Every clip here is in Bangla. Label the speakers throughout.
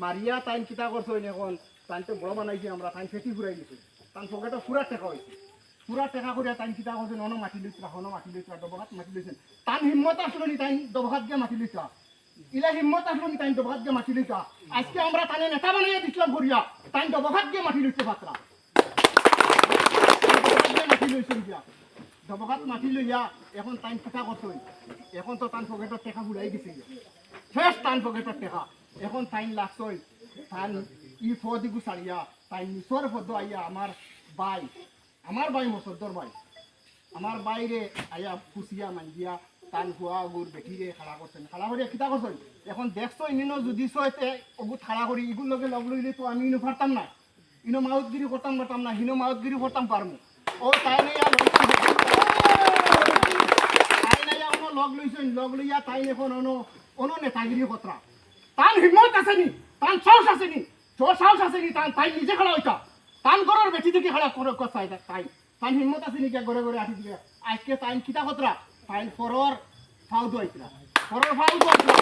Speaker 1: মারিয়া তাইন কিতা করছো এখন তাইন তো বড় বানাইছি আমরা তাইন ফেটি ফুরাই দিছি তান পকেটে পুরা টেকা হয়েছে পুরা টেকা করে তাইন কিতা করছে নন মাটি লইছিলা হন মাটি লইছিলা ডবহাত মাটি লইছেন তান হিম্মত আসলো নি তাইন ডবহাত গিয়ে মাটি লইছা ইলা হিম্মত আসলো নি তাইন ডবহাত গিয়ে মাটি লইছা আজকে আমরা তানে নেতা বানাইয়া দিছিলাম করিয়া তাইন ডবহাত গিয়ে মাটি লইতে পাত্রা মাটি লইছেন গিয়া ডবহাত মাটি লইয়া এখন তাইন কিতা করছো এখন তো তান পকেটের টেকা ফুরাই গেছে শেষ তান পকেটের টেকা এখন তাইন লাগছই তান ই ফদিগু সারিয়া তাই নিচর ফদ আইয়া আমার ভাই মসদ্দর ভাই আমার বাইরে আইয়া ফুসিয়া মাঞ্জিয়া তান হুয়া গুড় বেঠিরে খাড়া করছেন খাড়া করিয়া কিতা করছেন এখন দেখছো ইনো যদি সইতে ওগু খাড়া করি ইগুর লগে লগ লইলে তো আমি ইনো পারতাম না ইনো মাউতগিরি করতাম না হিনো মাউতগিরি করতাম পারমু ও তাই নাইয়া লগ লইছেন লগ লইয়া তাই এখন অন নেতাগিরি কতরা তান হিম্মত আসেনি তান সাহস আসেনি সাহস আসেনি তাই নিজে খাড়া হইতা তান ঘরের বেটি থেকে খাড়া করে কসাই তাই তান হিম্মত আসেনি কে ঘরে ঘরে আঠি দিবে আজকে তাই কিতা কতরা তাই ফরর ফাউ দইতরা ফরর ফাউ দইতরা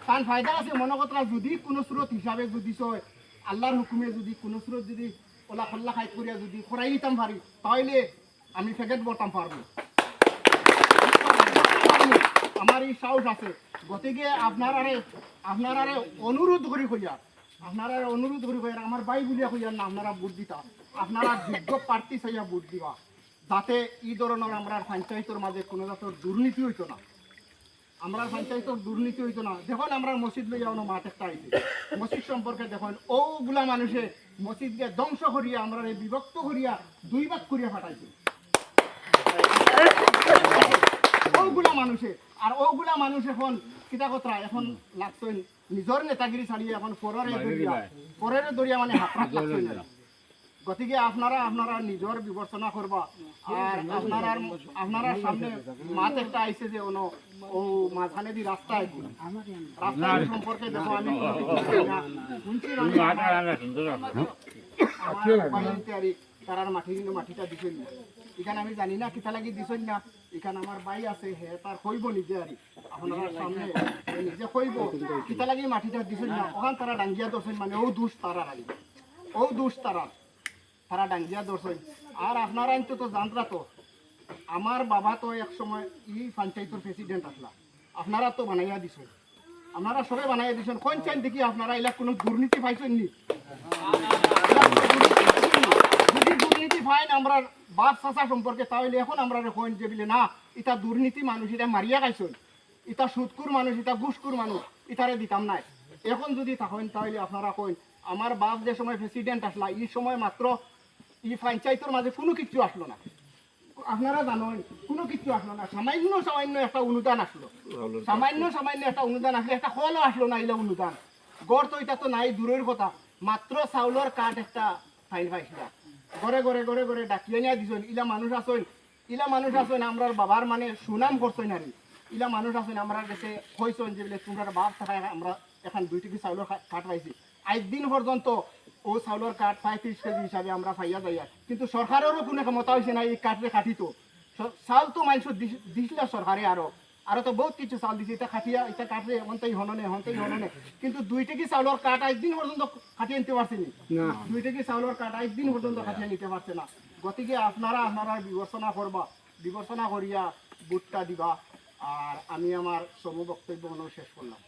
Speaker 1: তান ফায়দা আছে মনে কতরা যদি কোনো স্রোত হিসাবে যদি সয় আল্লাহর হুকুমে যদি কোনো স্রোত যদি ওলা খল্লা খাইত করিয়া যদি খরাই দিতাম পারি তাহলে আমি ফেকেট বলতাম পারবো আমার এই সাহস আছে গতিকে আপনারা অনুরোধ করি কইয়া আমার ভাই বলিয়া কইয়া না আপনারা ভোট দিতা আপনারা যোগ্য প্রার্থী চাইয়া ভোট দিবা যাতে এই ধরনের আমরা পঞ্চায়েতের মাঝে কোনো জাতের দুর্নীতি হইতো না আমরা পঞ্চায়েতের দুর্নীতি হইতো না দেখুন আমরা মসজিদ লইয়া মাঠ একটা আইছি মসজিদ সম্পর্কে দেখুন ওগুলা মানুষে মসজিদকে ধ্বংস করিয়া আমরা বিভক্ত করিয়া দুই ভাগ করিয়া ফাটাইছি ওগুলা মানুষে আর ওগুলা মানুষ এখন কিতা কথা এখন লাগছেন নিজের নেতাগিরি ছাড়িয়ে এখন পরের দরিয়া মানে হাতরাত লাগছেন গতিকে আপনারা নিজের বিবেচনা করবা আর আপনারা সামনে মাঠ একটা আইছে যে ও মাঝখানে দি রাস্তা আইছে রাস্তা সম্পর্কে দেখো আমি তারার মাটিটা দিছেন না এখানে আমি জানি না কিতা লাগি দিছেন না এখানে আমার ভাই আছে হে তার হইব নিজে আর আপনারা সামনে নিজে হইব কিতা লাগি মাটিটা দিছেন না ওখান তারা ডাঙ্গিয়া দর্শন মানে ও দুষ তারা আগে ও দুষ তারা ডাঙ্গিয়া দর্শন আর আপনারা তো জানরা তো আমার বাবা তো এক সময় ই পঞ্চায়েতের প্রেসিডেন্ট আসলা আপনারা তো বানাইয়া দিছেন আপনারা সবাই বানাইয়া দিছেন কোন চাইন দেখি আপনারা এলা কোনো দুর্নীতি পাইছেন নি যদি দুর্নীতি পাইন আমরা বাপ চাচা সম্পর্কে তাহলে এখন আমরা কইন যে বলে না এটা দুর্নীতি মানুষ এটা মারিয়া খাইছেন এটা সুদকুর মানুষ এটা ঘুষকুর মানুষ ইতারে দিতাম নাই এখন যদি থাকেন তাহলে আপনারা কইন আমার বাপ যে সময় প্রেসিডেন্ট আসলা এই সময় মাত্র এই পঞ্চায়েতের মাঝে কোনো কিছু আসলো না আপনারা জানেন কোনো কিছু আসলো না সামান্য একটা অনুদান আসলো সামান্য একটা অনুদান আসলে একটা ফলও আসলো না এলা অনুদান গড় তো এটা তো নাই দূরের কথা মাত্র চাউলের কার্ড একটা ফাইল পাইছিল ঘরে ঘরে ঘরে ঘরে ডাকিয়ে নিয়ে দিছেন ইলা মানুষ আছেন আমরা বাবার মানে সুনাম করছেন আর ইলা মানুষ আছেন আমরা কাছে কইছেন যে তোমরা বাপ থাকায় আমরা এখন 2 টিকি চাউলের কার্ড পাইছি আজ দিন পর্যন্ত ও চাউলের কার্ড 35 কেজি হিসাবে আমরা পাইয়া যাই কিন্তু সরকারেরও কোনো ক্ষমতা হয়েছে না এই কার্ডে কাটিত চাউল তো মানুষ দিছিল সরকারে আরো তো বহুত কিছু চাউল দিছে এটা খাটিয়া এটা কাটলে হন্তাই হননে কিন্তু 2 টিকি চাউলের কার্ড আজ দিন পর্যন্ত কাটিয়ে নিতে পারছে না 2 টিকি চাউলের কার্ড আজ দিন পর্যন্ত কাটিয়ে নিতে পারছে না গতিকে আপনারা বিবেচনা করিয়া ভোটটা দিবা আর আমি আমার সব বক্তব্য শেষ করলাম।